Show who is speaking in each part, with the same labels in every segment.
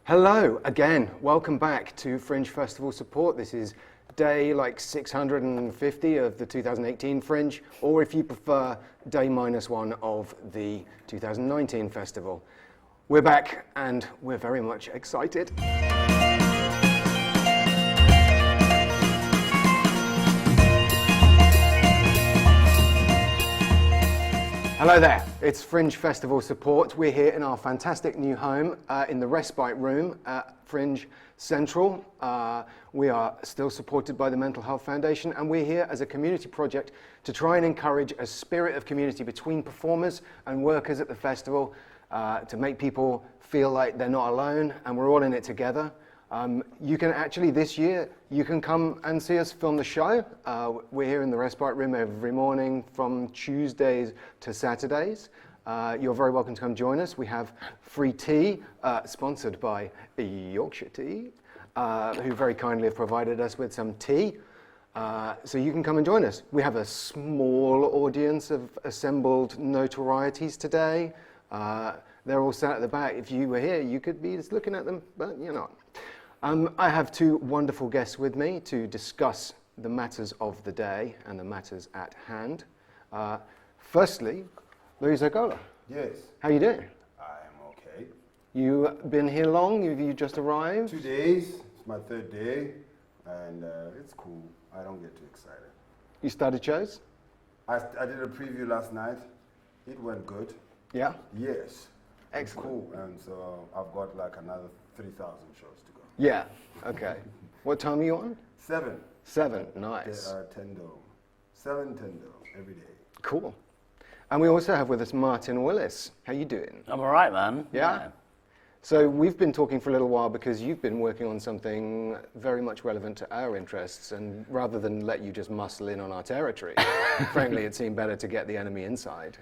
Speaker 1: Hello again, welcome back to Fringe Festival Support. This is day like 650 of the 2018 Fringe, or if you prefer, day -1 of the 2019 festival. We're back and we're very much excited. Hello there, it's Fringe Festival Support. We're here in our fantastic new home in the Respite Room at Fringe Central. We are still supported by the Mental Health Foundation, and we're here as a community project to try and encourage a spirit of community between performers and workers at the festival, to make people feel like they're not alone and we're all in it together. You can actually, this year, you can come and see us film the show. We're here in the Respite Room every morning from Tuesdays to Saturdays. You're very welcome to come join us. We have free tea, sponsored by Yorkshire Tea, who very kindly have provided us with some tea. So you can come and join us. We have a small audience of assembled notorieties today. They're all sat at the back. If you were here, you could be just looking at them, but you're not. I have two wonderful guests with me to discuss the matters of the day and the matters at hand. Firstly, Loyiso Gola.
Speaker 2: Yes.
Speaker 1: How are you doing?
Speaker 2: I am okay.
Speaker 1: You been here long? You just arrived?
Speaker 2: 2 days. It's my third day, and it's cool. I don't get too excited.
Speaker 1: You started shows?
Speaker 2: I did a preview last night. It went good.
Speaker 1: Yeah?
Speaker 2: Yes.
Speaker 1: Excellent.
Speaker 2: Cool. And so I've got like another 3,000 shows to go.
Speaker 1: Yeah, okay. What time are you on?
Speaker 2: 7.
Speaker 1: 7, nice.
Speaker 2: 10 dome. 7, 10 dome every day.
Speaker 1: Cool. And we also have with us Martin Willis. How you doing?
Speaker 3: I'm all right, man.
Speaker 1: Yeah? So we've been talking for a little while because you've been working on something very much relevant to our interests, and rather than let you just muscle in on our territory, frankly, it seemed better to get the enemy inside.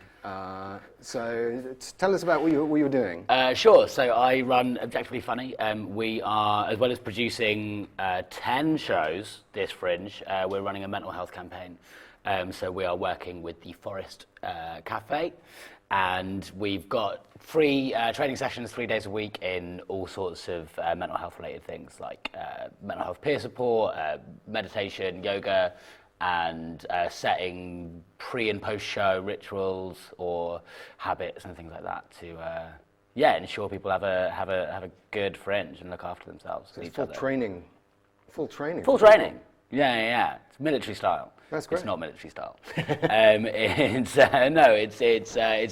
Speaker 1: So tell us about what you were doing.
Speaker 3: Sure. So I run Objectively Funny. We are, as well as producing 10 shows this Fringe, we're running a mental health campaign. So we are working with the Forest Cafe, and we've got free training sessions 3 days a week in all sorts of mental health related things like mental health peer support, meditation, yoga, and setting pre and post show rituals or habits and things like that to ensure people have a good Fringe and look after themselves.
Speaker 1: So it's full training.
Speaker 3: Yeah. It's military style.
Speaker 1: That's great.
Speaker 3: It's not military style. It's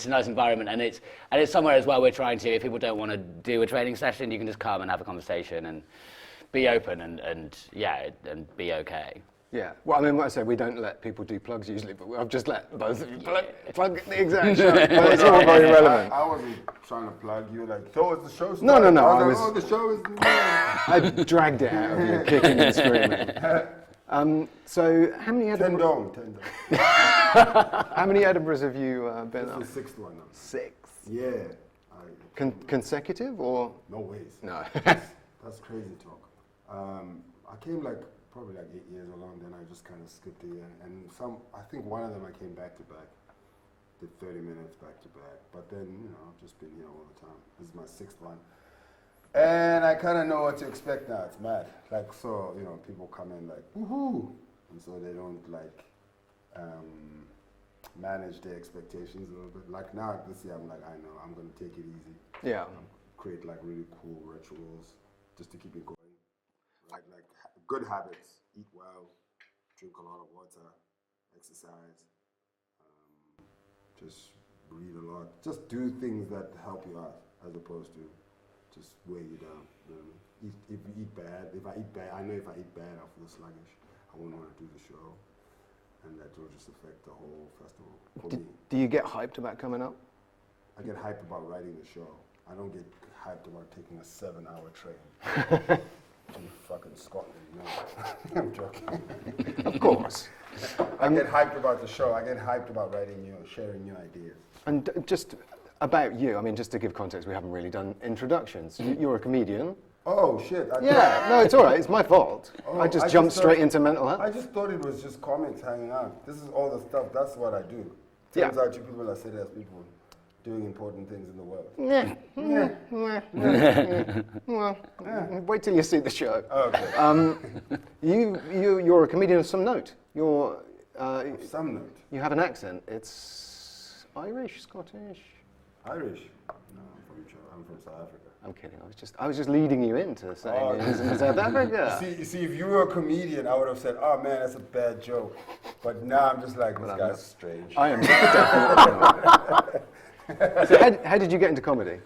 Speaker 3: a nice environment, and it's somewhere as well we're trying to. If people don't want to do a training session, you can just come and have a conversation and be open and be okay.
Speaker 1: Yeah. Well, I mean, what I say, we don't let people do plugs usually, but I've just let both of you plug the exact show. But it's all very relevant.
Speaker 2: I wasn't trying to plug you, like, so is the show
Speaker 1: No.
Speaker 2: the show is...
Speaker 1: I dragged it out of you, kicking and screaming. So how many Edinburgh?
Speaker 2: 10 dome.
Speaker 1: How many Edinburghs have you been up?
Speaker 2: This is the 6th one now.
Speaker 1: 6.
Speaker 2: Yeah.
Speaker 1: Consecutive or?
Speaker 2: No ways.
Speaker 1: No.
Speaker 2: That's crazy talk. I came probably 8 years along, then I just kind of skipped a year. And I think one of them I came back to back, did 30 minutes back to back. But then, I've just been here all the time. This is my 6th one. And I kind of know what to expect now. It's mad. So, people come in like, woohoo! And so they don't manage their expectations a little bit. Like now, this year, I'm like, I know, I'm going to take it easy.
Speaker 1: Yeah.
Speaker 2: Create really cool rituals just to keep it going. Like good habits, eat well, drink a lot of water, exercise, just read a lot. Just do things that help you out as opposed to just weigh you down. If you eat bad, I know if I eat bad, I'll feel sluggish. I won't want to do the show, and that will just affect the whole festival for me.
Speaker 1: Do you get hyped about coming up?
Speaker 2: I get hyped about writing the show. I don't get hyped about taking a 7-hour train to fucking Scotland. No, I'm joking.
Speaker 1: Of course.
Speaker 2: I get hyped about the show. I get hyped about writing sharing new ideas.
Speaker 1: And just about you, I mean, just to give context, we haven't really done introductions. You're a comedian.
Speaker 2: Oh, shit.
Speaker 1: No, it's all right. It's my fault. I just jumped straight into mental health.
Speaker 2: I just thought it was just comics hanging out. This is all the stuff. That's what I do. Turns out you people are serious people. doing important things in the world.
Speaker 1: Well, wait till you see the show.
Speaker 2: Okay.
Speaker 1: You're a comedian of some note. You're
Speaker 2: Some note.
Speaker 1: you have an accent. It's Irish, Scottish.
Speaker 2: Irish? No, I'm from South Africa.
Speaker 1: I'm kidding. I was just leading you into saying he was in South Africa.
Speaker 2: You see, if you were a comedian, I would have said, "Oh man, that's a bad joke." But now I'm just like, this guy's strange.
Speaker 1: I am definitely. So how did you get into comedy?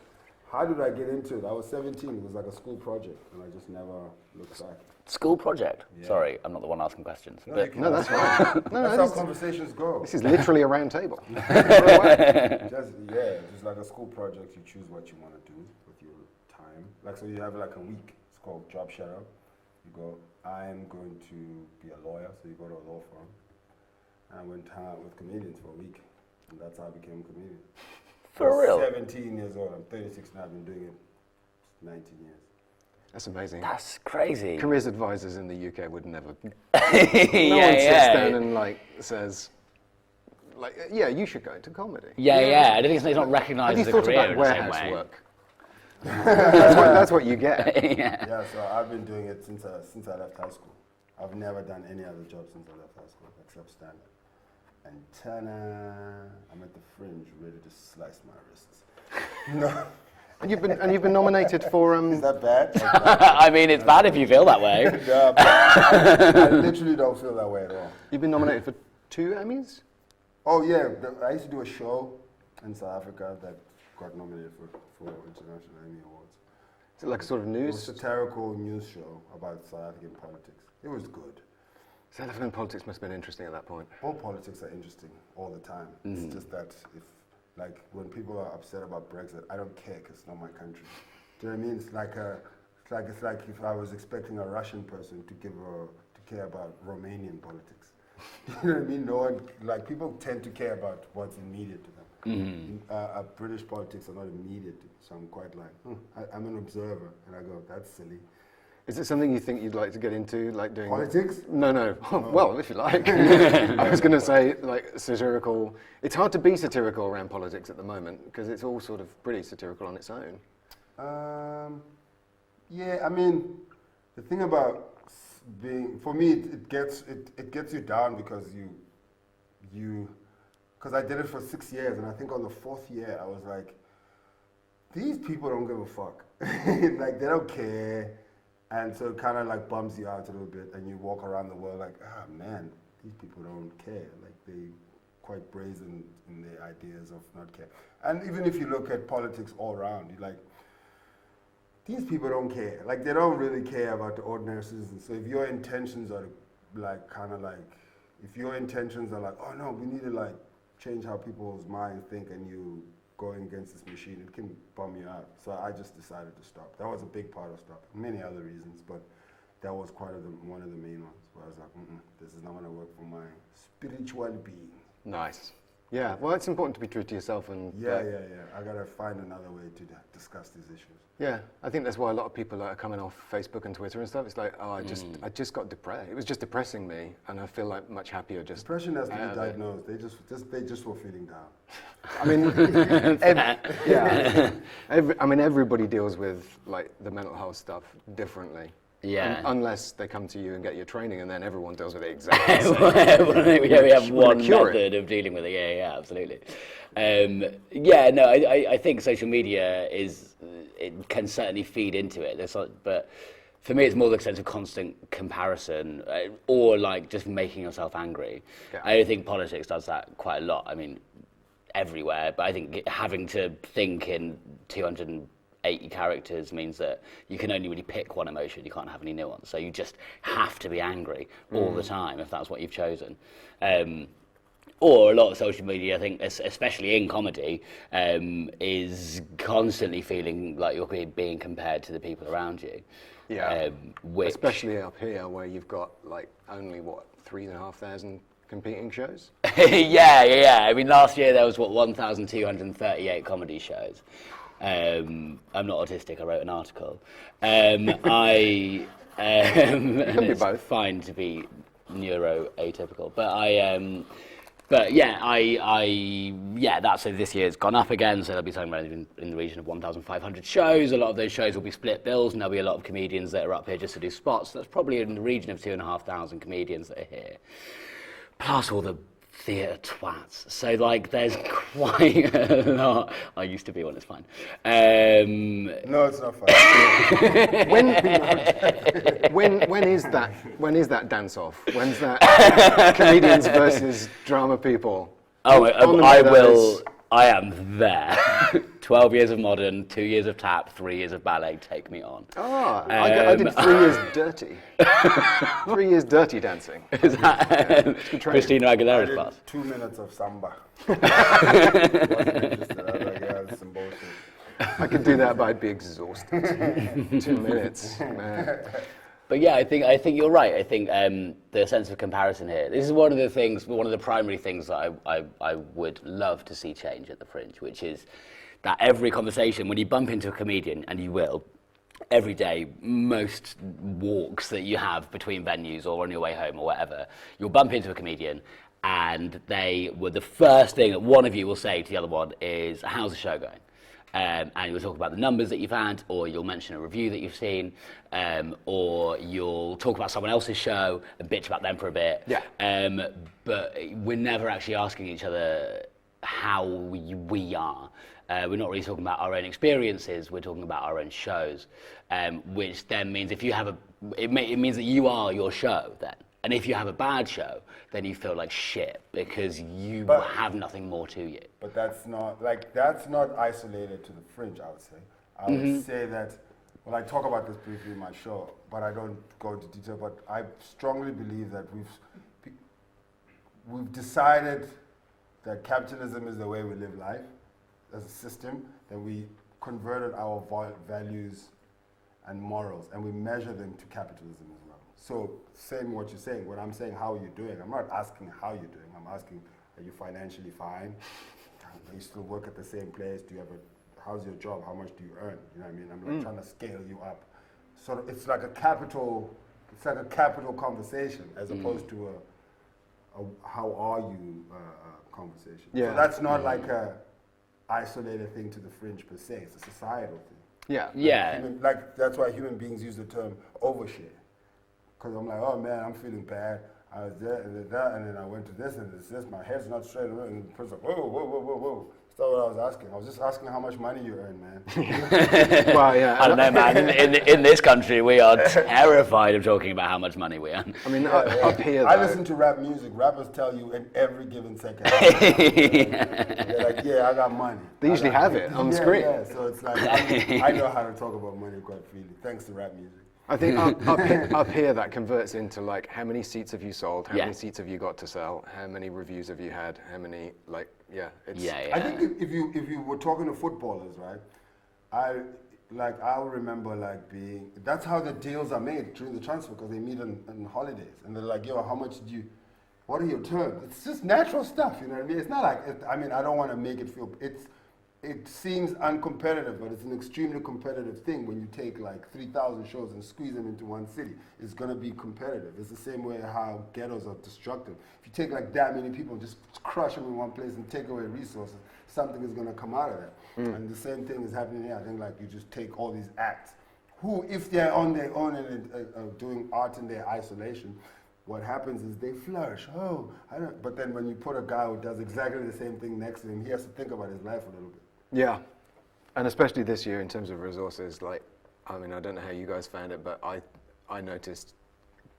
Speaker 2: How did I get into it? I was 17. It was like a school project, and I just never looked back.
Speaker 3: School project?
Speaker 2: Yeah.
Speaker 3: Sorry, I'm not the one asking questions.
Speaker 2: No,
Speaker 3: but
Speaker 2: you can
Speaker 1: No, that's fine. No,
Speaker 2: That's how
Speaker 1: this,
Speaker 2: conversations go.
Speaker 1: this is literally a round table.
Speaker 2: Just like a school project, you choose what you want to do with your time. Like, so you have like a week. It's called job shadow. You go, I'm going to be a lawyer, so you go to a law firm. And I went with comedians for a week, and that's how I became a comedian.
Speaker 3: For real?
Speaker 2: 17 years old. I'm 36 now. I've been doing it 19 years.
Speaker 1: That's amazing.
Speaker 3: That's crazy.
Speaker 1: Careers advisors in the UK would never. No
Speaker 3: yeah,
Speaker 1: one sits
Speaker 3: yeah.
Speaker 1: down and says, yeah, you should go into comedy.
Speaker 3: Yeah. I don't think it's not
Speaker 1: Have
Speaker 3: recognised
Speaker 1: you
Speaker 3: as a
Speaker 1: thought
Speaker 3: career
Speaker 1: about
Speaker 3: in the same
Speaker 1: warehouse
Speaker 3: way.
Speaker 1: work? That's what you get.
Speaker 3: Yeah.
Speaker 2: Yeah, so I've been doing it since I left high school. I've never done any other job since I left high school except stand-up. And ta-da, I'm at the Fringe, ready to slice my wrists. No,
Speaker 1: And you've been nominated for
Speaker 2: is that bad?
Speaker 3: I mean, it's bad if you feel that way.
Speaker 2: No, but I literally don't feel that way at all.
Speaker 1: you've been nominated for 2 Emmys.
Speaker 2: Oh yeah, I used to do a show in South Africa that got nominated for International Emmy Awards.
Speaker 1: Is it like a sort of
Speaker 2: It was
Speaker 1: news?
Speaker 2: a satirical news show about South African politics. It was good.
Speaker 1: South African politics must have been interesting at that point.
Speaker 2: All politics are interesting all the time. It's just that like when people are upset about Brexit, I don't care because it's not my country. Do you know what I mean? It's like if I was expecting a Russian person to care about Romanian politics. You know what I mean? No one, like, people tend to care about what's immediate to them. British politics are not immediate, so I'm quite like, I'm an observer, and I go, that's silly.
Speaker 1: Is it something you think you'd like to get into, like doing
Speaker 2: Politics?
Speaker 1: No. Well, if you like. I was going to say, like, satirical. It's hard to be satirical around politics at the moment because it's all sort of pretty satirical on its own.
Speaker 2: Yeah, I mean, the thing about being, for me, it gets you down because because I did it for 6 years, and I think on the 4th year I was like, these people don't give a fuck. Like, they don't care. And so it kind of like bums you out a little bit, and you walk around the world like, man, these people don't care. Like, they quite brazen in their ideas of not care. And even if you look at politics all around, you're like, these people don't care. Like, they don't really care about the ordinary citizens. So if your intentions are like, kind of like, if your intentions are like, oh no, we need to like change how people's minds think, and you going against this machine, it can bum you out. So I just decided to stop. That was a big part of stopping. Many other reasons, but that was one of the main ones. Where I was like, this is not going to work for my spiritual being.
Speaker 1: Nice. Yeah, well, it's important to be true to yourself and...
Speaker 2: Yeah. I got to find another way to discuss these issues.
Speaker 1: Yeah, I think that's why a lot of people are coming off Facebook and Twitter and stuff. It's like, I just got depressed. It was just depressing me, and I feel like much happier just...
Speaker 2: Depression has to be diagnosed. They just were feeling down.
Speaker 1: I mean, everybody deals with like the mental health stuff differently.
Speaker 3: Yeah.
Speaker 1: Unless they come to you and get your training, and then everyone deals with it exactly the same.
Speaker 3: we have one
Speaker 1: cure it.
Speaker 3: method of dealing with it. Yeah, absolutely. I think social media it can certainly feed into it. But for me, it's more the sense of constant comparison, or like just making yourself angry.
Speaker 1: Yeah.
Speaker 3: I think politics does that quite a lot. I mean, everywhere. But I think having to think in 280 characters means that you can only really pick one emotion. You can't have any nuance. So you just have to be angry all the time if that's what you've chosen. Or a lot of social media, I think, especially in comedy, is constantly feeling like you're being compared to the people around you.
Speaker 1: Yeah, especially up here where you've got like only 3,500 competing shows.
Speaker 3: Yeah. I mean, last year there was 1,238 comedy shows. I'm not autistic. I wrote an article.
Speaker 1: It can be
Speaker 3: it's
Speaker 1: both.
Speaker 3: fine to be neuroatypical, but But so this year it's gone up again, so there'll be something in the region of 1,500 shows. A lot of those shows will be split bills, and there'll be a lot of comedians that are up here just to do spots. So that's probably in the region of 2,500 comedians that are here, plus all the theatre twats. So like, there's quite a lot. I used to be one. It's fine.
Speaker 2: No, it's not fun.
Speaker 1: When is that? When is that dance off? When's that comedians versus drama people?
Speaker 3: Oh,
Speaker 1: On the
Speaker 3: I
Speaker 1: Meadows.
Speaker 3: will. I am there. 12 years of modern, 2 years of tap, 3 years of ballet. Take me on.
Speaker 1: I did 3 years dirty. 3 years dirty dancing.
Speaker 3: Is that Christina Aguilera's
Speaker 2: I
Speaker 3: class?
Speaker 2: did 2 minutes of samba. Wasn't interested. I was like, yeah, it's some bullshit.
Speaker 1: I could do that, but I'd be exhausted. 2 minutes, man.
Speaker 3: But yeah, I think you're right. I think the sense of comparison here. This is one of the primary things that I would love to see change at the Fringe, which is that every conversation, when you bump into a comedian, and you will, every day, most walks that you have between venues or on your way home or whatever, you'll bump into a comedian, and the first thing that one of you will say to the other one is, "How's the show going?" And you'll talk about the numbers that you've had, or you'll mention a review that you've seen, or you'll talk about someone else's show and bitch about them for a bit.
Speaker 1: Yeah.
Speaker 3: But we're never actually asking each other how we are. We're not really talking about our own experiences. We're talking about our own shows, which then means it means that you are your show then. And if you have a bad show, then you feel like shit because you have nothing more to you.
Speaker 2: But that's not isolated to the Fringe, I would say. I would say that, well, I talk about this briefly in my show, but I don't go into detail, but I strongly believe that we've decided that capitalism is the way we live life as a system, that we converted our values and morals, and we measure them to capitalism as well. So, same what you're saying, when I'm saying how are you doing, I'm not asking how you're doing, I'm asking, are you financially fine? Do you still work at the same place? How's your job? How much do you earn? You know what I mean? I'm like trying to scale you up. So it's like a capital conversation as opposed to a how are you conversation.
Speaker 1: Yeah.
Speaker 2: So that's not like a isolated thing to the Fringe per se, it's a societal thing.
Speaker 1: Yeah.
Speaker 3: Yeah.
Speaker 2: That's why human beings use the term overshare. Because I'm like, oh man, I'm feeling bad. I was there and that, and then I went to this and this. My head's not straight. And the person's like, whoa. That's not what I was asking. I was just asking how much money you earn, man.
Speaker 1: Well, yeah.
Speaker 3: I don't know, man. In this country, we are terrified of talking about how much money we earn.
Speaker 1: I mean, up here,
Speaker 2: I
Speaker 1: though,
Speaker 2: listen to rap music. Rappers tell you in every given second. They're like, yeah, I got money.
Speaker 1: They usually have it on screen.
Speaker 2: Yeah, so it's like, I know how to talk about money quite freely, thanks to rap music.
Speaker 1: I think up here that converts into like how many seats have you sold, how
Speaker 3: Yeah.
Speaker 1: many seats have you got to sell, how many reviews have you had, how many it's
Speaker 3: Yeah.
Speaker 2: I think if you were talking to footballers, right? I remember that's how the deals are made during the transfer because they meet on holidays and they're like, yo, how much what are your terms? It's just natural stuff, you know what I mean? It's not like, I don't want to make it feel, it seems uncompetitive, but it's an extremely competitive thing when you take like 3,000 shows and squeeze them into one city. It's going to be competitive. It's the same way how ghettos are destructive. If you take like that many people and just crush them in one place and take away resources, something is going to come out of that. And the same thing is happening here. I think like you just take all these acts who, if they're on their own and doing art in their isolation, what happens is they flourish. But then when you put a guy who does exactly the same thing next to him, he has to think about his life a little bit.
Speaker 1: Yeah, and especially this year in terms of resources, I don't know how you guys found it, but I noticed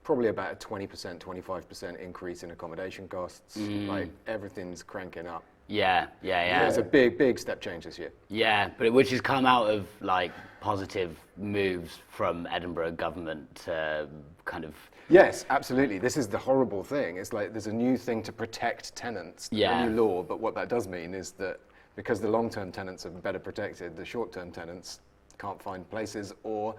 Speaker 1: probably about a 20%, 25% increase in accommodation costs. Like everything's cranking up.
Speaker 3: Yeah.
Speaker 1: It's a big step change this year.
Speaker 3: Yeah, but which has come out of like positive moves from Edinburgh government to kind of.
Speaker 1: Yes, absolutely. This is the horrible thing. It's like there's a new thing to protect tenants,
Speaker 3: Yeah.
Speaker 1: a new law, but what that does mean is that because the long-term tenants are better protected, the short-term tenants can't find places or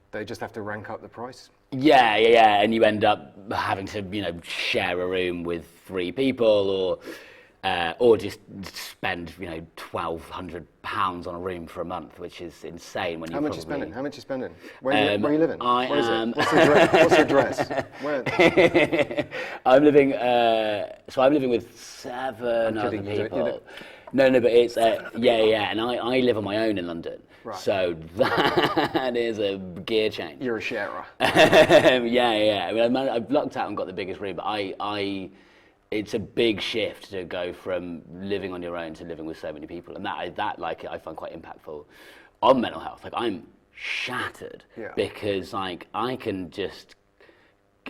Speaker 1: they just have to rank up the price.
Speaker 3: Yeah, and you end up having to, share a room with 3 people, or or just spend £1,200 on a room for a month, which is insane. When
Speaker 1: How much are you spending? Where are you living?
Speaker 3: I
Speaker 1: Where is
Speaker 3: am.
Speaker 1: it? What's the address? Where?
Speaker 3: I'm living. So I'm living with 7 other
Speaker 1: kidding, you don't-
Speaker 3: people. No, but it's and I live on my own in London.
Speaker 1: Right.
Speaker 3: So that is a gear change.
Speaker 1: You're a sharer.
Speaker 3: Yeah. I mean, I've lucked out and got the biggest room, but it's a big shift to go from living on your own to living with so many people, and that I find quite impactful on mental health. Like, I'm shattered because like I can just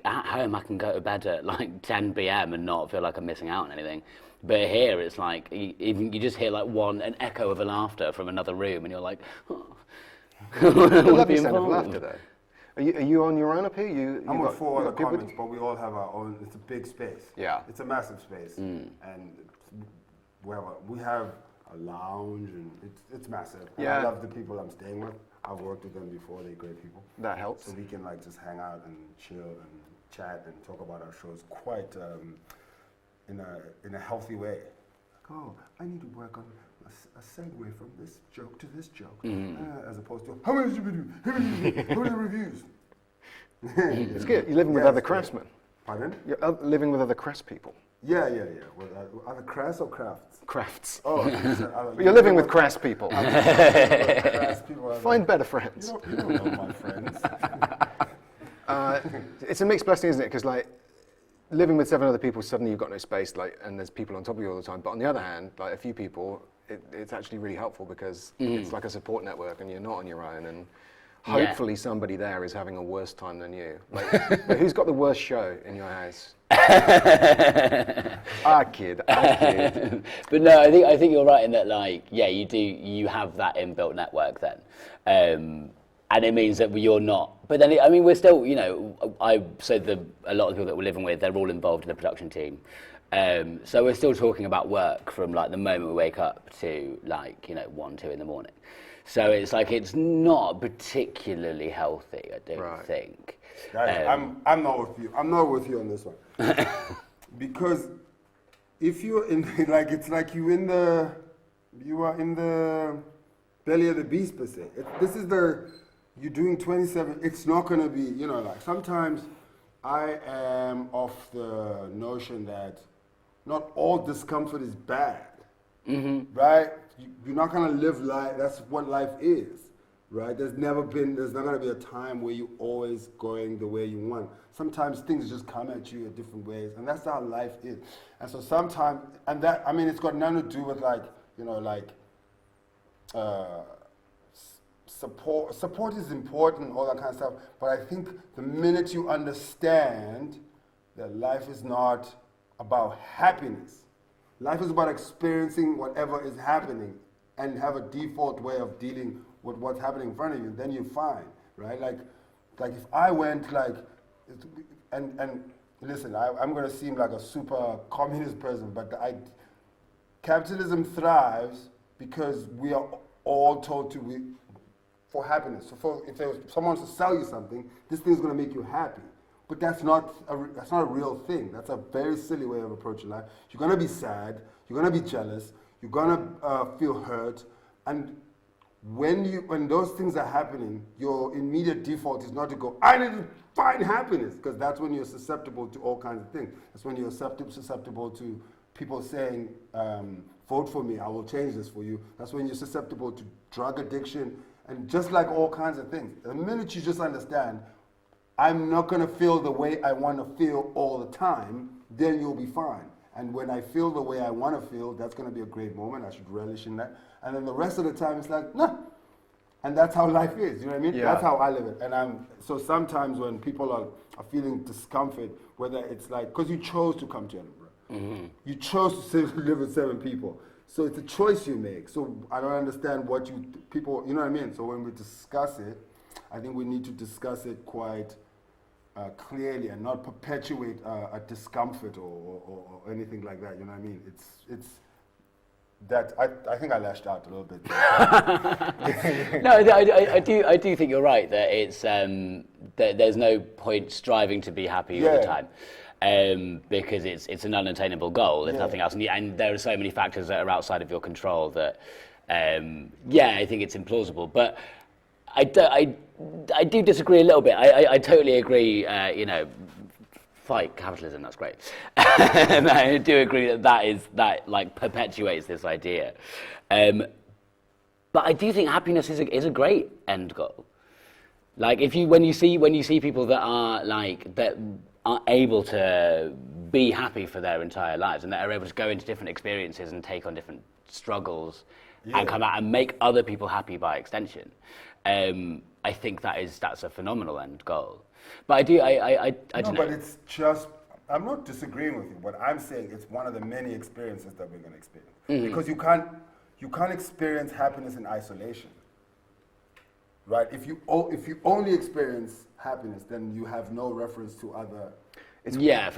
Speaker 3: at home I can go to bed at like 10 p.m. and not feel like I'm missing out on anything. But here it's like you just hear like an echo of a laughter from another room, and you're like, oh.
Speaker 1: I love your sound of laughter though. Are you on your own up here?
Speaker 2: I'm with 4 other comments, but we all have our own. It's a big space.
Speaker 1: Yeah.
Speaker 2: It's a massive space, and we have a lounge, and it's massive. And
Speaker 1: Yeah.
Speaker 2: I love the people I'm staying with. I've worked with them before. They're great people.
Speaker 1: That helps.
Speaker 2: So we can like just hang out and chill and chat and talk about our shows quite in a healthy way. Like, oh, I need to work on a segue from this joke to this joke, as opposed to how many did you do? How many reviews?
Speaker 1: It's good. You're living with other craftsmen.
Speaker 2: Pardon?
Speaker 1: You're living with other crafts people.
Speaker 2: Yeah. With other crafts or crafts?
Speaker 1: Crafts.
Speaker 2: Oh,
Speaker 1: You're living with crass people.
Speaker 2: crafts people.
Speaker 1: Find better friends.
Speaker 2: You don't know my friends.
Speaker 1: It's a mixed blessing, isn't it? Because like living with 7 other people, suddenly you've got no space, like, and there's people on top of you all the time. But on the other hand, like a few people, it's actually really helpful because it's like a support network, and you're not on your own. And hopefully somebody there is having a worse time than you. Like, but who's got the worst show in your house? I kid.
Speaker 3: But no, I think you're right in that, like, you have that inbuilt network then. And it means that you're not. But then, we're still, a lot of people that we're living with, they're all involved in the production team. So we're still talking about work from like the moment we wake up to like, 1, 2 in the morning. So it's like, it's not particularly healthy, I don't think.
Speaker 2: Guys, I'm not with you. I'm not with you on this one. Because if you're in, like, it's like you are in the belly of the beast per se. You're doing 27, it's not going to be, like sometimes I am of the notion that not all discomfort is bad, right? You're not going to live life, that's what life is, right? There's not going to be a time where you're always going the way you want. Sometimes things just come at you in different ways, and that's how life is. And so sometimes, and that, it's got nothing to do with like, support is important, all that kind of stuff, but I think the minute you understand that life is not about happiness, life is about experiencing whatever is happening and have a default way of dealing with what's happening in front of you, then you're fine, right? Like if I went like, and listen, I'm going to seem like a super communist person, but capitalism thrives because we are all told for happiness. So if someone wants to sell you something, this thing is going to make you happy. But that's not a real thing. That's a very silly way of approaching life. You're going to be sad. You're going to be jealous. You're going to feel hurt. And when those things are happening, your immediate default is not to go, I need to find happiness, because that's when you're susceptible to all kinds of things. That's when you're susceptible to people saying, vote for me, I will change this for you. That's when you're susceptible to drug addiction, and just like all kinds of things. The minute you just understand, I'm not going to feel the way I want to feel all the time, then you'll be fine. And when I feel the way I want to feel, that's going to be a great moment. I should relish in that. And then the rest of the time, it's like, nah. And that's how life is, you know what I mean?
Speaker 1: Yeah.
Speaker 2: That's how I live it. And so sometimes when people are feeling discomfort, whether it's like, because you chose to come to Edinburgh. You chose to live with 7 people. So it's a choice you make. So I don't understand what people, you know what I mean? So when we discuss it, I think we need to discuss it quite clearly and not perpetuate a discomfort or anything like that, you know what I mean? It's that, I think I lashed out a little bit.
Speaker 3: No, I do think you're right that it's that there's no point striving to be happy all the time. because it's an unattainable goal, if nothing else. And there are so many factors that are outside of your control that, I think it's implausible. But I do disagree a little bit. I totally agree, fight capitalism, that's great. And I do agree that like perpetuates this idea. But I do think happiness is a great end goal. Like when you see people that are able to be happy for their entire lives and that are able to go into different experiences and take on different struggles and come out and make other people happy by extension, I think that's a phenomenal end goal. But I don't know.
Speaker 2: But it's just, I'm not disagreeing with you, but I'm saying it's one of the many experiences that we're going to experience. Mm-hmm. Because you can't experience happiness in isolation, right? If you only experience happiness, then you have no reference to other.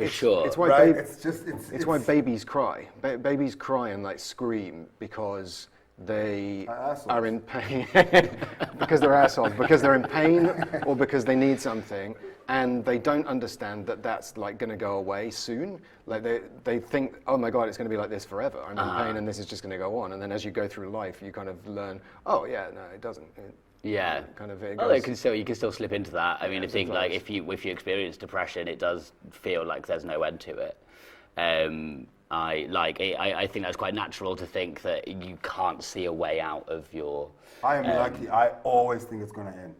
Speaker 3: Sure.
Speaker 1: It's why
Speaker 2: right?
Speaker 1: It's why babies cry. Babies cry and like scream because they are in pain. Because they're assholes. Because they're in pain, or because they need something, and they don't understand that that's like going to go away soon. Like they think, oh my God, it's going to be like this forever. I'm in pain, and this is just going to go on. And then as you go through life, you kind of learn, oh yeah, no, it doesn't.
Speaker 3: You can still slip into that. I mean, I think like if you experience depression, it does feel like there's no end to it. I think that's quite natural to think that you can't see a way out of your.
Speaker 2: I am lucky. I always think it's going to end.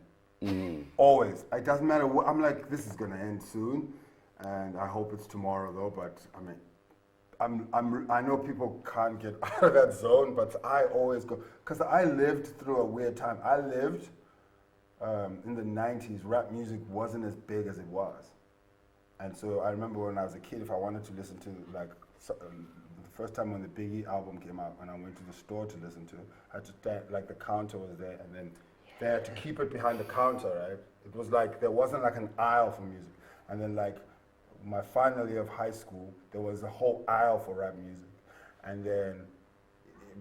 Speaker 2: Always. It doesn't matter what. I'm like, this is going to end soon, and I hope it's tomorrow though. But I mean, I know people can't get out of that zone, but I always go, because I lived through a weird time. I lived in the 90s. Rap music wasn't as big as it was, and so I remember when I was a kid, if I wanted to listen to the first time when the Biggie album came out, when I went to the store to listen to it, I had to stand, like the counter was there, and then they had to keep it behind the counter, right? It was like, there wasn't like an aisle for music. And then like my final year of high school, there was a whole aisle for rap music. And then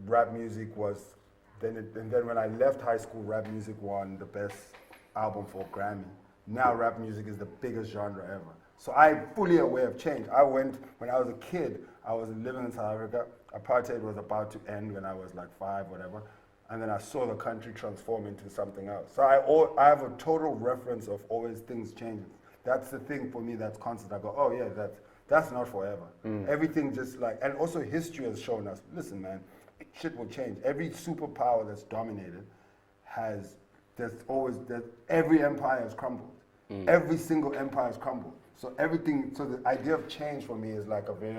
Speaker 2: rap music was, and then when I left high school, rap music won the best album for Grammy. Now rap music is the biggest genre ever. So I'm fully aware of change. When I was a kid, I was living in South Africa. Apartheid was about to end when I was like 5, whatever. And then I saw the country transform into something else. So I have a total reference of always things changing. That's the thing for me that's constant. I go, oh yeah, that's not forever. Everything just like, and also history has shown us, listen man, shit will change. Every superpower that's dominated every empire has crumbled. Every single empire has crumbled. So the idea of change for me is like a very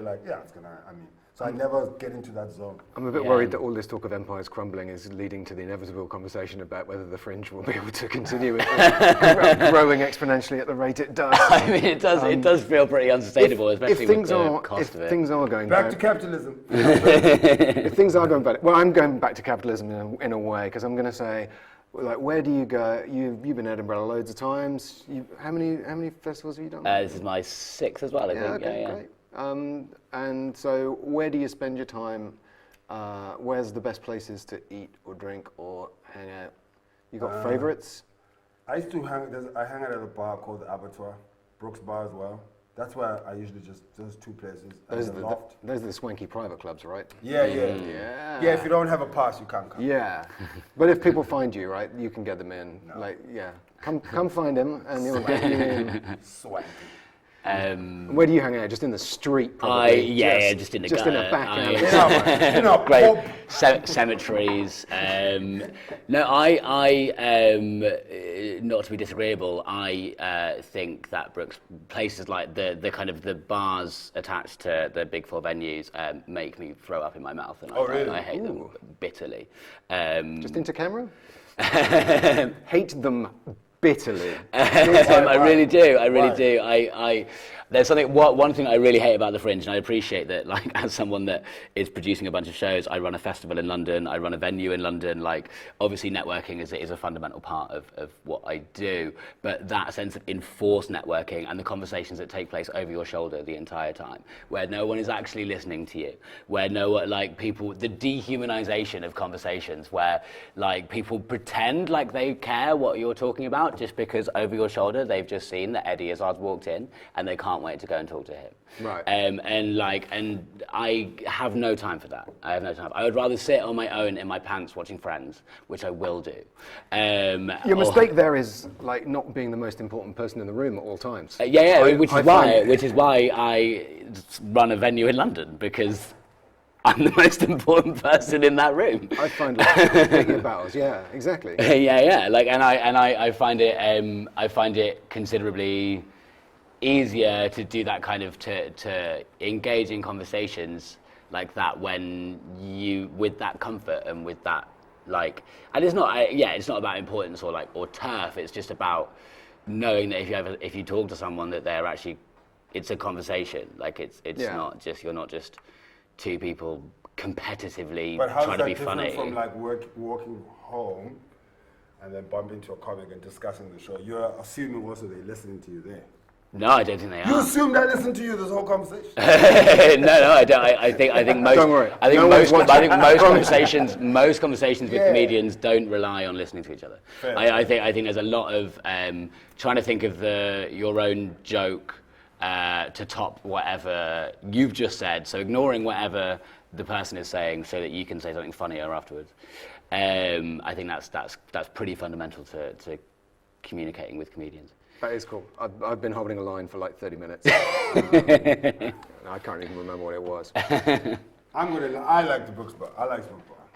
Speaker 2: so I never get into that zone.
Speaker 1: I'm a bit worried that all this talk of empires crumbling is leading to the inevitable conversation about whether the Fringe will be able to continue growing exponentially at the rate it does.
Speaker 3: I mean, it does feel pretty unsustainable, especially with the cost of it.
Speaker 1: If things are going
Speaker 2: back to capitalism.
Speaker 1: If things are going back, well, I'm going back to capitalism in a way, because I'm going to say, like, where do you go? You've been to Edinburgh loads of times. How many festivals have you done?
Speaker 3: This is my 6th as well, I think.
Speaker 1: Okay, great. And so where do you spend your time? Where's the best places to eat or drink or hang out? You got favourites?
Speaker 2: I hang out at a bar called the Abattoir, Brooks Bar as well. That's where I usually those 2 places.
Speaker 1: Those are the swanky private clubs, right?
Speaker 2: Yeah. Yeah, if you don't have a pass, you can't come.
Speaker 1: Yeah. But if people find you, right, you can get them in. No. Like, yeah. Come find him and he'll get you in.
Speaker 2: Swanky.
Speaker 1: Where do you hang out? Just in the street, probably?
Speaker 3: Just in the
Speaker 1: just in a back alley.
Speaker 3: Great cemeteries. No, not to be disagreeable, I think that Brooks, places like the kind of the bars attached to the big 4 venues make me throw up in my mouth, and I hate them bitterly.
Speaker 1: Just into camera? Hate them bitterly.
Speaker 3: I really do. There's something. One thing I really hate about the Fringe, and I appreciate that. Like, as someone that is producing a bunch of shows, I run a festival in London. I run a venue in London. Like, obviously, networking is a fundamental part of what I do. But that sense of enforced networking and the conversations that take place over your shoulder the entire time, where no one is actually listening to you, where the dehumanization of conversations, where like people pretend like they care what you're talking about just because over your shoulder they've just seen that Eddie Izzard's walked in and they can't can't wait to go and talk to him.
Speaker 1: Right.
Speaker 3: And I have no time for that. I have no time. I would rather sit on my own in my pants watching Friends, which I will do.
Speaker 1: Your mistake there is like not being the most important person in the room at all times.
Speaker 3: Which is why I run a venue in London, because I'm the most important person in that room.
Speaker 1: I find like picking battles. Yeah, exactly.
Speaker 3: yeah. Like, and I find it considerably easier to do that kind of to engage in conversations like that when you with that comfort and with that like, and it's not about importance or turf. It's just about knowing that if you talk to someone that they're actually, it's a conversation. Like it's not just, you're not just two people competitively trying to be funny.
Speaker 2: But how's that different from like walking home and then bumping into a comic and discussing the show? You're assuming also they're listening to you there.
Speaker 3: No, I don't think they are.
Speaker 2: You assume they listen to you this whole conversation?
Speaker 3: No, I don't. I think most.
Speaker 1: Don't worry.
Speaker 3: I think most conversations with comedians don't rely on listening to each other. I think there's a lot of trying to think of your own joke to top whatever you've just said. So ignoring whatever the person is saying, so that you can say something funnier afterwards. I think that's pretty fundamental to communicating with comedians.
Speaker 1: That is cool. I've been holding a line for like 30 minutes. I can't even remember what it was.
Speaker 2: I like the Books Bar. I like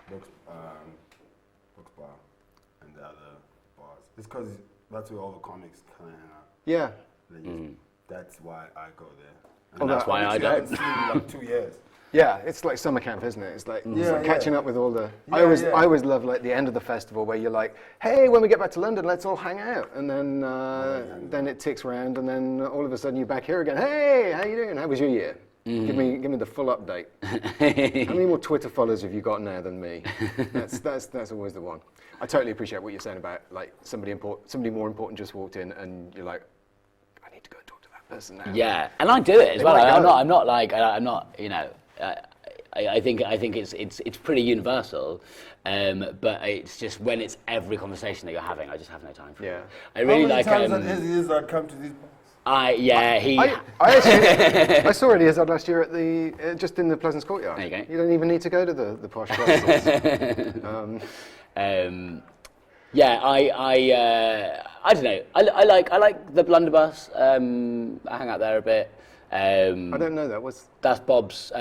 Speaker 2: Books Bar and the other bars. It's because that's where all the comics kind of hang out.
Speaker 1: Yeah.
Speaker 2: That's why I go there.
Speaker 3: And that's why I don't.
Speaker 2: haven't seen in like 2 years.
Speaker 1: Yeah, it's like summer camp, isn't it? It's like, catching up with all the... I always love like the end of the festival where you're like, hey, when we get back to London, let's all hang out. And then it ticks around, and then all of a sudden you're back here again. Hey, how you doing? How was your year? Give me the full update. How many more Twitter followers have you got now than me? That's always the one. I totally appreciate what you're saying about like somebody more important just walked in, and you're like, I need to go and talk to that person now.
Speaker 3: Yeah, and I do it as well. I'm not. You know. I think it's pretty universal, but it's just when it's every conversation that you're having, I just have no time for it. I really like.
Speaker 2: How many times I'd come to these bars?
Speaker 1: I saw it last year at the just in the Pleasance Courtyard.
Speaker 3: There you go.
Speaker 1: You don't even need to go to the posh places.
Speaker 3: I don't know. I like the Blunderbuss. I hang out there a bit.
Speaker 1: I don't know that.
Speaker 3: That's Bob's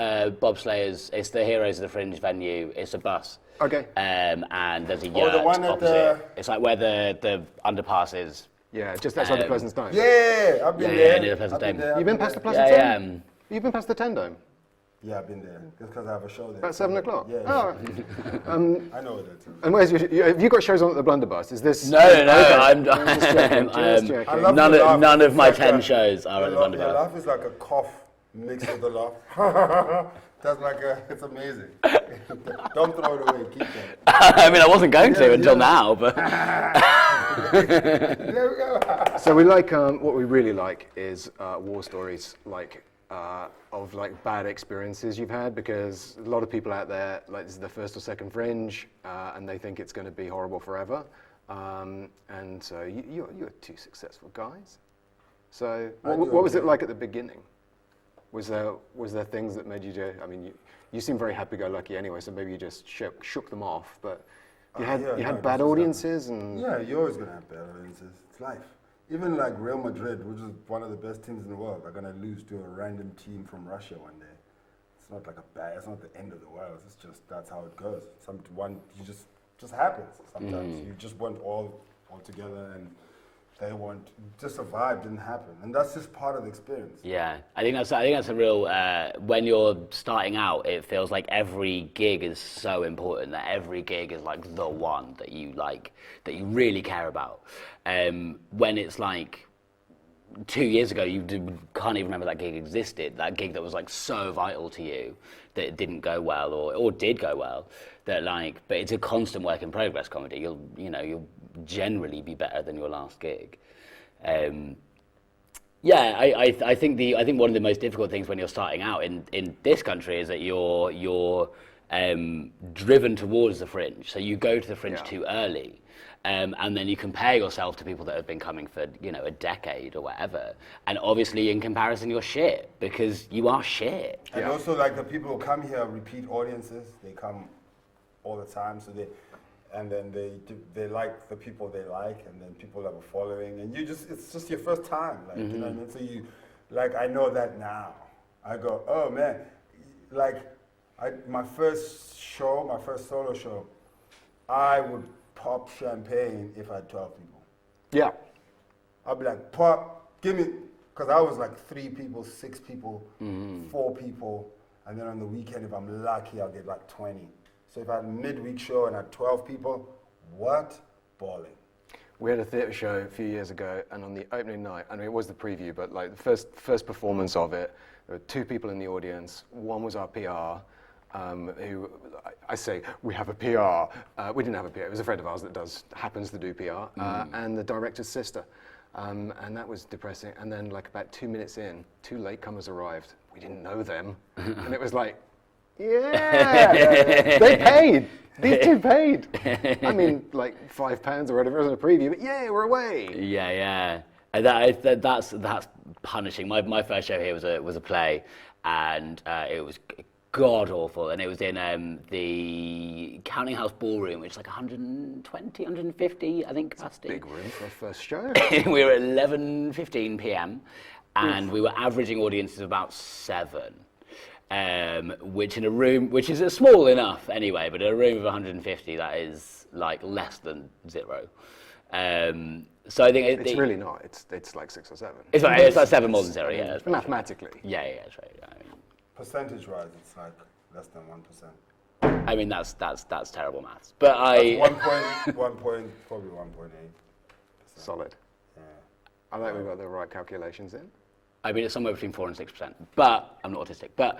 Speaker 3: Slayers. It's the Heroes of the Fringe venue. It's a bus.
Speaker 1: Okay.
Speaker 3: And there's a yurt
Speaker 2: the one at
Speaker 3: opposite. It's like where the underpass is.
Speaker 1: Yeah, just outside the Pleasance Dome.
Speaker 2: Yeah, I've been there.
Speaker 3: Near the Pleasance Dome.
Speaker 1: You've been past the Pleasance Dome? You've been past the Ten Dome?
Speaker 2: Yeah, I've been there. Just because I have a show there.
Speaker 1: About 7 o'clock?
Speaker 2: Yeah.
Speaker 1: Oh.
Speaker 2: I know that too.
Speaker 1: And have you got shows on at the Blunderbuss? Is this...
Speaker 3: No.
Speaker 1: I'm just joking.
Speaker 3: None of my 10 shows are at the Blunderbuss.
Speaker 2: The laugh is like a cough mixed with the laugh. That's like it's amazing. Don't throw it away, keep it.
Speaker 3: I mean, I wasn't going to until now, but...
Speaker 2: There we go.
Speaker 1: So we like, what we really like is war stories, like of like bad experiences you've had, because a lot of people out there, like this is their first or second Fringe, and they think it's going to be horrible forever. And so you're two successful guys. So what was it like at the beginning? Was there things that made you do? I mean, you seem very happy-go-lucky anyway, so maybe you just shook them off. But you had bad audiences, and
Speaker 2: yeah, you're always gonna have bad audiences. It's life. Even like Real Madrid, which is one of the best teams in the world, are gonna lose to a random team from Russia one day. It's not like it's not the end of the world. It's just that's how it goes. Just happens sometimes. You just want all together, and they want just a vibe didn't happen, and that's just part of the experience.
Speaker 3: Yeah, I think that's a real. When you're starting out, it feels like every gig is so important. That every gig is like the one that you like, that you really care about. When it's like 2 years ago, you can't even remember that gig existed. That gig that was like so vital to you that it didn't go well, or did go well. That like, but it's a constant work in progress comedy. You'll generally be better than your last gig. I think one of the most difficult things when you're starting out in this country is that you're driven towards the Fringe. So you go to the Fringe too early. and then you compare yourself to people that have been coming for, you know, a decade or whatever. And obviously, in comparison, you're shit because you are shit.
Speaker 2: And also, like, the people who come here are repeat audiences. They come all the time, so they like the people they like, and then people that were following, and it's just your first time, like, you know what I mean? So you, like, I know that now. I go, oh man, like, my first solo show, I would pop champagne if I had 12 people.
Speaker 1: Yeah.
Speaker 2: I'd be like, pop, give me, because I was like 3 people, 6 people, 4 people, and then on the weekend, if I'm lucky, I'll get like 20. So if I had a midweek show and I had 12 people, what? Balling.
Speaker 1: We had a theatre show a few years ago, and on the opening night, I mean, it was the preview, but like the first performance of it, there were 2 people in the audience. One was our PR, who I say, we have a PR. We didn't have a PR. It was a friend of ours that happens to do PR, and the director's sister. And that was depressing. And then like about 2 minutes in, 2 latecomers arrived. We didn't know them. And it was like, yeah, they paid. These 2 paid. I mean, like £5 or whatever it was in a preview, but yeah, we're away.
Speaker 3: Yeah. And that's punishing. My first show here was a play, and it was god awful, and it was in the Counting House Ballroom, which is like 120, 150, I think, capacity.
Speaker 1: Big room for a first show.
Speaker 3: We were at 11:15 p.m. and we were averaging audiences of about 7. Which in a room, which is small enough anyway, but in a room of 150, that is like less than 0. So I think
Speaker 1: it's really not. It's like 6 or 7.
Speaker 3: It's like 7 more than 0. Yeah, that's right.
Speaker 1: Mathematically.
Speaker 3: Yeah, that's right.
Speaker 2: Percentage-wise, it's like less than 1%.
Speaker 3: I mean, that's terrible maths. But
Speaker 2: That's 1 point, probably 1.8.
Speaker 1: Solid.
Speaker 2: Yeah.
Speaker 1: I think we've got the right calculations in.
Speaker 3: I mean, it's somewhere between 4 and 6%. But I'm not autistic. But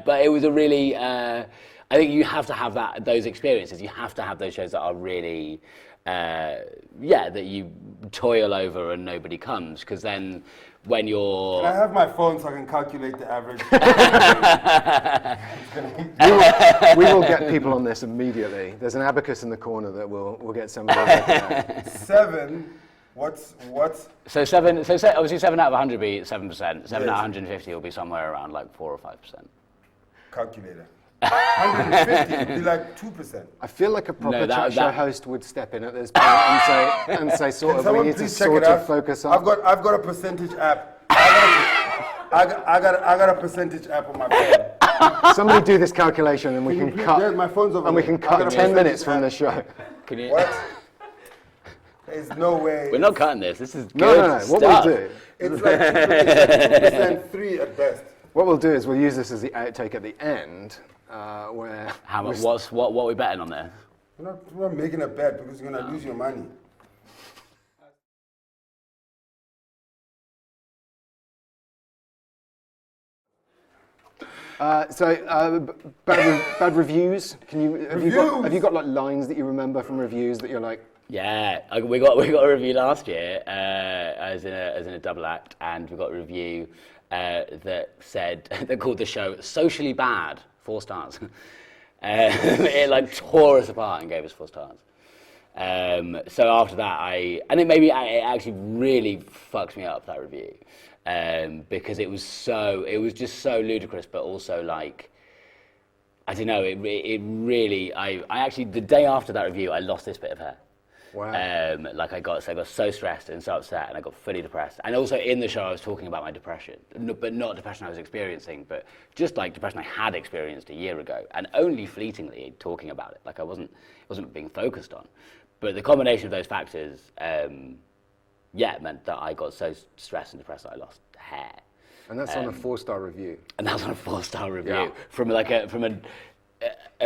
Speaker 3: but it was a really. I think you have to have those experiences. You have to have those shows that are really, that you toil over and nobody comes, because then when you're.
Speaker 2: Can I have my phone so I can calculate the average?
Speaker 1: we will get people on this immediately. There's an abacus in the corner that we'll get somebody.
Speaker 2: 7. What's?
Speaker 3: So obviously 7 out of 100 will be 7%. 7 out of 150 will be somewhere around like 4 or 5%.
Speaker 2: Calculator. 150 would be like 2%.
Speaker 1: I feel like a proper chat show host would step in at this point and say sort of, we need to sort of focus on.
Speaker 2: I've got a percentage app. I got a percentage app on my phone.
Speaker 1: Somebody do this calculation and we can cut.
Speaker 2: Yeah, my phone's over
Speaker 1: and we
Speaker 2: there.
Speaker 1: can cut 10 minutes from the show.
Speaker 3: Can you?
Speaker 2: What? There's no way.
Speaker 3: We're not cutting this. This is good
Speaker 1: No.
Speaker 3: stuff.
Speaker 1: What we'll do.
Speaker 2: It's like 2%, 3 at best.
Speaker 1: What we'll do is we'll use this as the outtake at the end, where.
Speaker 3: How much? What are we betting on there?
Speaker 2: We're not making a bet because you're gonna lose your money.
Speaker 1: Bad reviews. Have you got like lines that you remember from reviews that you're like?
Speaker 3: Yeah, we got a review last year as in a double act, and we got a review that called the show socially bad, 4 stars. It like tore us apart and gave us 4 stars. So after that, it actually really fucked me up, that review, because it was just so ludicrous, but also like, I don't know, it really, I actually, the day after that review, I lost this bit of hair.
Speaker 1: Wow.
Speaker 3: I got so stressed and so upset, and I got fully depressed. And also in the show, I was talking about my depression, but not depression I was experiencing, but just like depression I had experienced a year ago, and only fleetingly talking about it. Like it wasn't being focused on. But the combination of those factors, meant that I got so stressed and depressed that I lost hair.
Speaker 1: And that's on a 4-star review.
Speaker 3: And that's on a 4-star review from a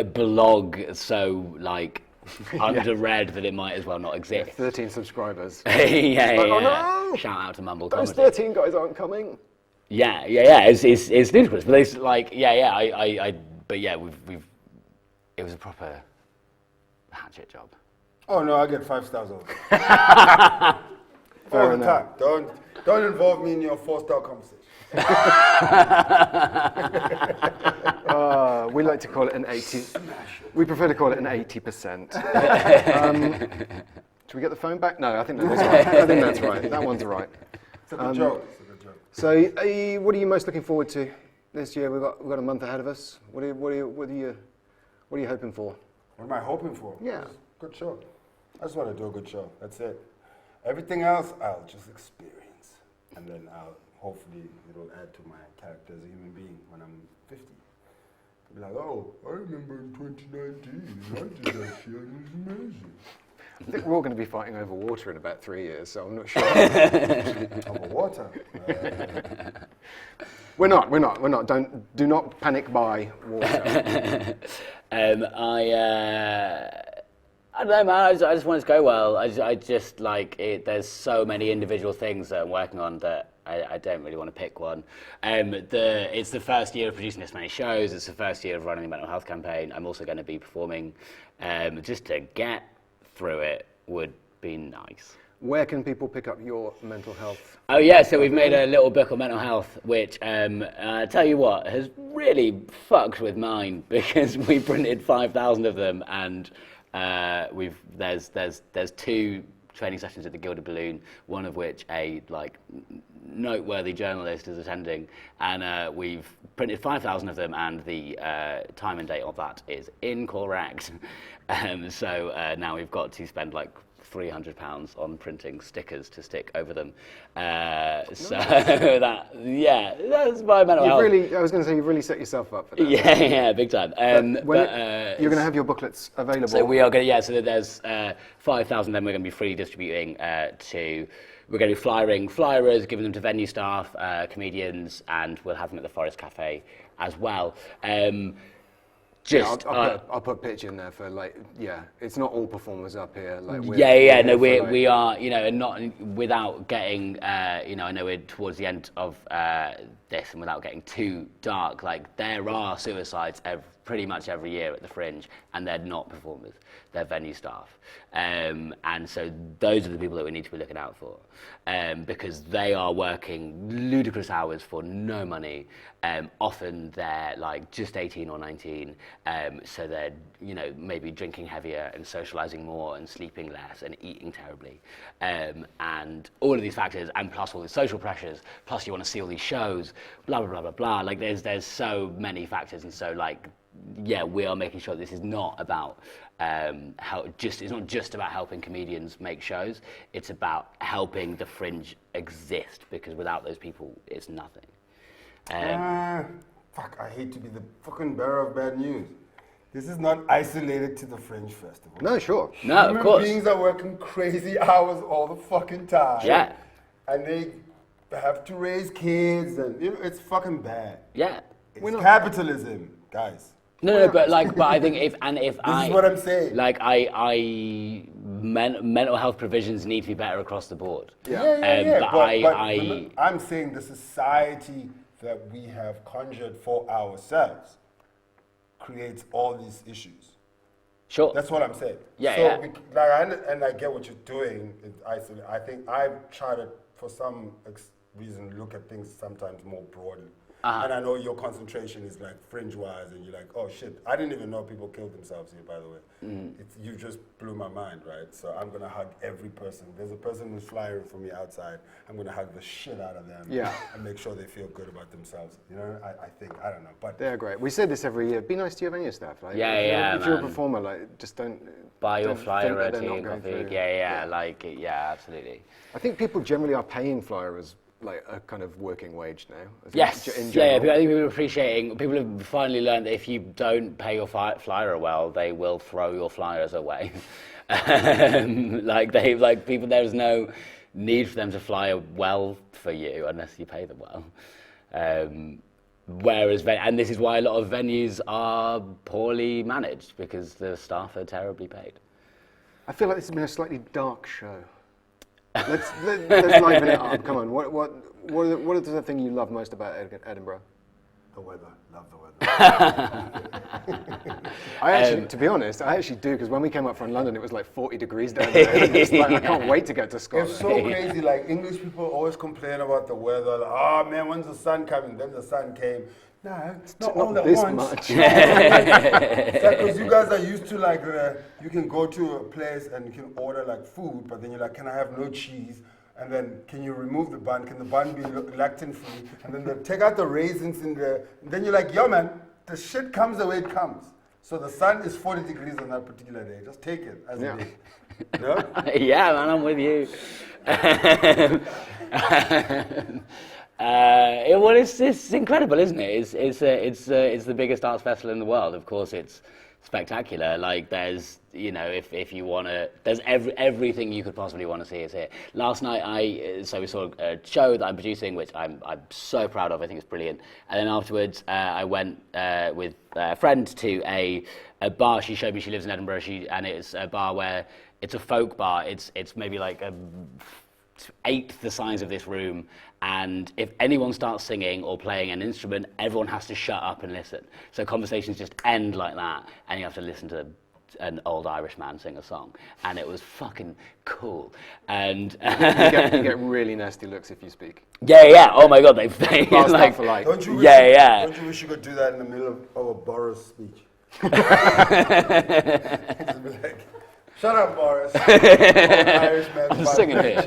Speaker 3: blog so like. Underread that it might as well not exist.
Speaker 1: 13 subscribers.
Speaker 3: Yeah.
Speaker 1: Oh no!
Speaker 3: Shout out to Mumble
Speaker 1: Those
Speaker 3: Comedy.
Speaker 1: 13 guys aren't coming.
Speaker 3: Yeah. It's ludicrous, but it's like, we've. It was a proper hatchet job.
Speaker 2: Oh no, I get 5 stars over. All the
Speaker 1: enough.
Speaker 2: time. Don't involve me in your forced out conversation.
Speaker 1: We like to call it an 80. We prefer to call it an 80%. Should we get the phone back? No, I think that's right. I think that's right. That one's right.
Speaker 2: It's a good joke. It's a good joke.
Speaker 1: So, what are you most looking forward to this year? We've got a month ahead of us. What are you hoping for?
Speaker 2: What am I hoping for?
Speaker 1: Yeah.
Speaker 2: Good show. I just want to do a good show. That's it. Everything else, I'll just experience. And then hopefully it'll add to my character as a human being when I'm 50. I'll be like, oh, I remember in 2019, I did that shit, it was amazing.
Speaker 1: I think we're all going to be fighting over water in about 3 years, so I'm not sure.
Speaker 2: Over water?
Speaker 1: We're not. Do not panic buy water.
Speaker 3: I don't know, man. I just want it to go well. I just like it. There's so many individual things that I'm working on that I don't really want to pick one. It's the first year of producing this many shows. It's the first year of running a mental health campaign. I'm also going to be performing. Just to get through it would be nice.
Speaker 1: Where can people pick up your mental health?
Speaker 3: Oh yeah, so we've made a little book on mental health, which I tell you what has really fucked with mine because we printed 5,000 of them and. There's 2 training sessions at the Gilded Balloon, one of which a noteworthy journalist is attending, and we've printed 5,000 of them, and the time and date of that is incorrect. So now we've got to spend £300 on printing stickers to stick over them. So that's my mental health.
Speaker 1: I was going to say, you've really set yourself up for that.
Speaker 3: Yeah, big time.
Speaker 1: You're going to have your booklets available.
Speaker 3: So we are going to, so there's 5,000 then we're going to be freely distributing we're going to be flyers, giving them to venue staff, comedians, and we'll have them at the Forest Cafe as well.
Speaker 1: I'll put a pitch in there for it's not all performers up here.
Speaker 3: We are, and not without getting, I know we're towards the end of this, and without getting too dark, there are suicides pretty much every year at the Fringe, and they're not performers, they're venue staff. And so those are the people that we need to be looking out for, because they are working ludicrous hours for no money. Often they're just 18 or 19, so they're maybe drinking heavier and socializing more and sleeping less and eating terribly, and all of these factors, and plus all the social pressures, plus you want to see all these shows, blah blah blah blah blah. There's so many factors, and so we are making sure this is not about it's not just about helping comedians make shows. It's about helping the Fringe exist, because without those people, it's nothing.
Speaker 2: I hate to be the fucking bearer of bad news. This is not isolated to the Fringe Festival.
Speaker 1: No, sure.
Speaker 3: No, of course.
Speaker 2: Human beings are working crazy hours all the fucking time.
Speaker 3: Yeah.
Speaker 2: And they have to raise kids, and it's fucking bad.
Speaker 3: Yeah.
Speaker 2: It's capitalism, guys.
Speaker 3: No, but I think if
Speaker 2: this is what I'm saying.
Speaker 3: Mental health provisions need to be better across the board.
Speaker 2: Yeah.
Speaker 3: But
Speaker 2: I'm saying the society that we have conjured for ourselves creates all these issues.
Speaker 3: Sure.
Speaker 2: That's what I'm saying.
Speaker 3: Yeah.
Speaker 2: I get what you're doing. I think I try to, for some reason, look at things sometimes more broadly. Uh-huh. And I know your concentration is Fringe-wise, and you're like, oh shit, I didn't even know people killed themselves here, by the way. You just blew my mind, right? So I'm gonna hug every person. There's a person who's flying for me outside. I'm gonna hug the shit out of them.
Speaker 1: Yeah.
Speaker 2: And make sure they feel good about themselves. I think, I don't know. But
Speaker 1: they're great. We say this every year. Be nice to your venue staff.
Speaker 3: If
Speaker 1: you're a performer, just don't
Speaker 3: buy your flyer
Speaker 1: at tea, coffee.
Speaker 3: Yeah, absolutely.
Speaker 1: I think people generally are paying flyers a kind of working wage now.
Speaker 3: Yes, I think people have finally learned that if you don't pay your flyer well, they will throw your flyers away. People, there's no need for them to fly well for you unless you pay them well. And this is why a lot of venues are poorly managed, because the staff are terribly paid.
Speaker 1: I feel like this has been a slightly dark show. Let's liven it up. Come on. What is the thing you love most about Edinburgh?
Speaker 2: The weather. Love the weather.
Speaker 1: I actually, to be honest, I actually do, because when we came up from London, it was like 40 degrees down there. And it's like, I can't wait to get to Scotland.
Speaker 2: It's so crazy. Like English people always complain about the weather. Like, oh man, when's the sun coming? Then the sun came. Nah, not all at
Speaker 1: this
Speaker 2: once.
Speaker 1: much.
Speaker 2: Because you guys are used to like, you can go to a place and you can order like food, but then you're like, can I have no cheese? And then, can you remove the bun? Can the bun be lactose-free? And then they take out the raisins in there. And then you're like, yo man, the shit comes the way it comes. So the sun is 40 degrees on that particular day. Just take it as it is. No?
Speaker 3: Yeah, man, I'm with you. Well, it's incredible, isn't it? It's the biggest arts festival in the world. Of course, it's spectacular. Like, there's, you know, if you want to, there's everything you could possibly want to see is here. Last night, so we saw a show that I'm producing, which I'm so proud of. I think it's brilliant. And then afterwards, I went with a friend to a bar. She showed me, she lives in Edinburgh, and it's a bar where it's a folk bar. It's maybe like a eighth the size of this room, and if anyone starts singing or playing an instrument, everyone has to shut up and listen. So conversations just end like that, and you have to listen to an old Irish man sing a song, and it was fucking cool. And
Speaker 1: you get really nasty looks if you speak.
Speaker 3: yeah. Oh my God, they
Speaker 1: like for like.
Speaker 2: Don't you wish Don't you wish you could do that in the middle of a Boris speech? Just be like, shut up, Boris.
Speaker 3: I'm singing here.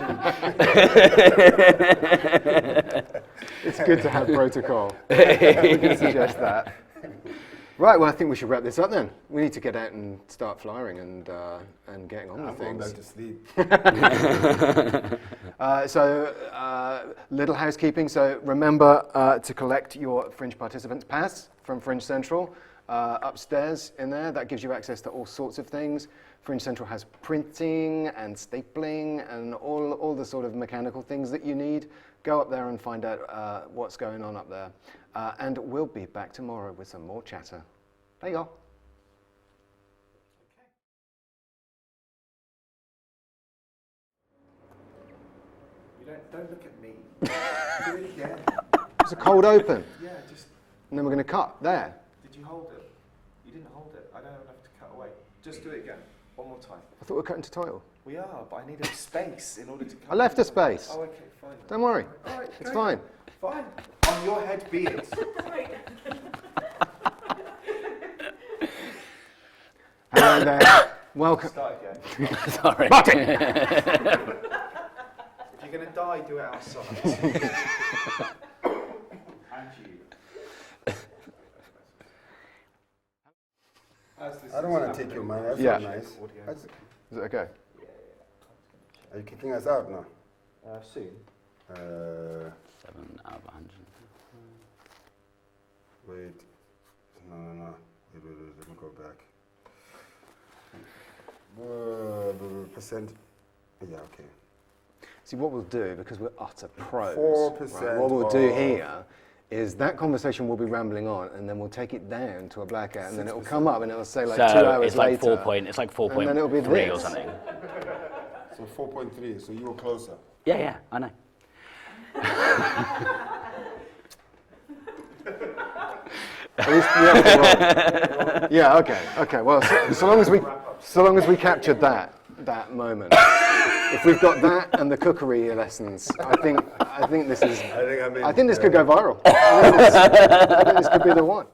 Speaker 1: It's good to have protocol. We can suggest that. Right, well, I think we should wrap this up then. We need to get out and start flying and getting on with
Speaker 2: I'm going
Speaker 1: things.
Speaker 2: back to sleep.
Speaker 1: Little housekeeping. So remember to collect your Fringe Participants Pass from Fringe Central upstairs in there. That gives you access to all sorts of things. Fringe Central has printing and stapling and all the sort of mechanical things that you need. Go up there and find out what's going on up there. And we'll be back tomorrow with some more chatter. There you go.
Speaker 4: Don't look at me. Do it again.
Speaker 1: It's a cold open.
Speaker 4: Yeah, just.
Speaker 1: And then we're going to cut. There.
Speaker 4: Did you hold it? You didn't hold it. I don't have enough to cut away. Just do it again. One more time.
Speaker 1: I thought we were cutting to title.
Speaker 4: We are, but I need a space in order to cut.
Speaker 1: I left a space.
Speaker 4: Oh, okay, fine.
Speaker 1: Don't worry.
Speaker 4: All right,
Speaker 1: It's
Speaker 4: go.
Speaker 1: fine.
Speaker 4: Fine. On your head be it.
Speaker 1: Hello there. Welcome.
Speaker 4: Start again.
Speaker 3: Sorry.
Speaker 1: Martin!
Speaker 4: If you're going to die, do it outside. And you.
Speaker 2: I don't want to take your money. That's
Speaker 1: Yeah.
Speaker 2: not nice. That's,
Speaker 1: Is it okay?
Speaker 2: are you kicking us out now?
Speaker 4: Soon.
Speaker 3: 7 out of 100.
Speaker 2: Wait. No. Wait. Let me go back. Percent. Yeah, okay.
Speaker 1: See, what we'll do, because we're utter pros,
Speaker 2: 4%
Speaker 1: what we'll do
Speaker 2: off.
Speaker 1: here is that conversation will be rambling on, and then we'll take it down to a blackout, and then it'll come up, and it'll say like 2
Speaker 3: So
Speaker 1: hours
Speaker 3: it's like
Speaker 1: later.
Speaker 3: it's like
Speaker 1: And then it'll be
Speaker 3: 4.3 or
Speaker 1: this.
Speaker 3: something.
Speaker 2: So 4.3. So you were closer.
Speaker 3: Yeah, I know.
Speaker 1: At least we have to roll. Yeah, okay. Well, so long as we captured that moment. If we've got that and the cookery lessons, I think this is. I think this could go viral. I think this could be the one.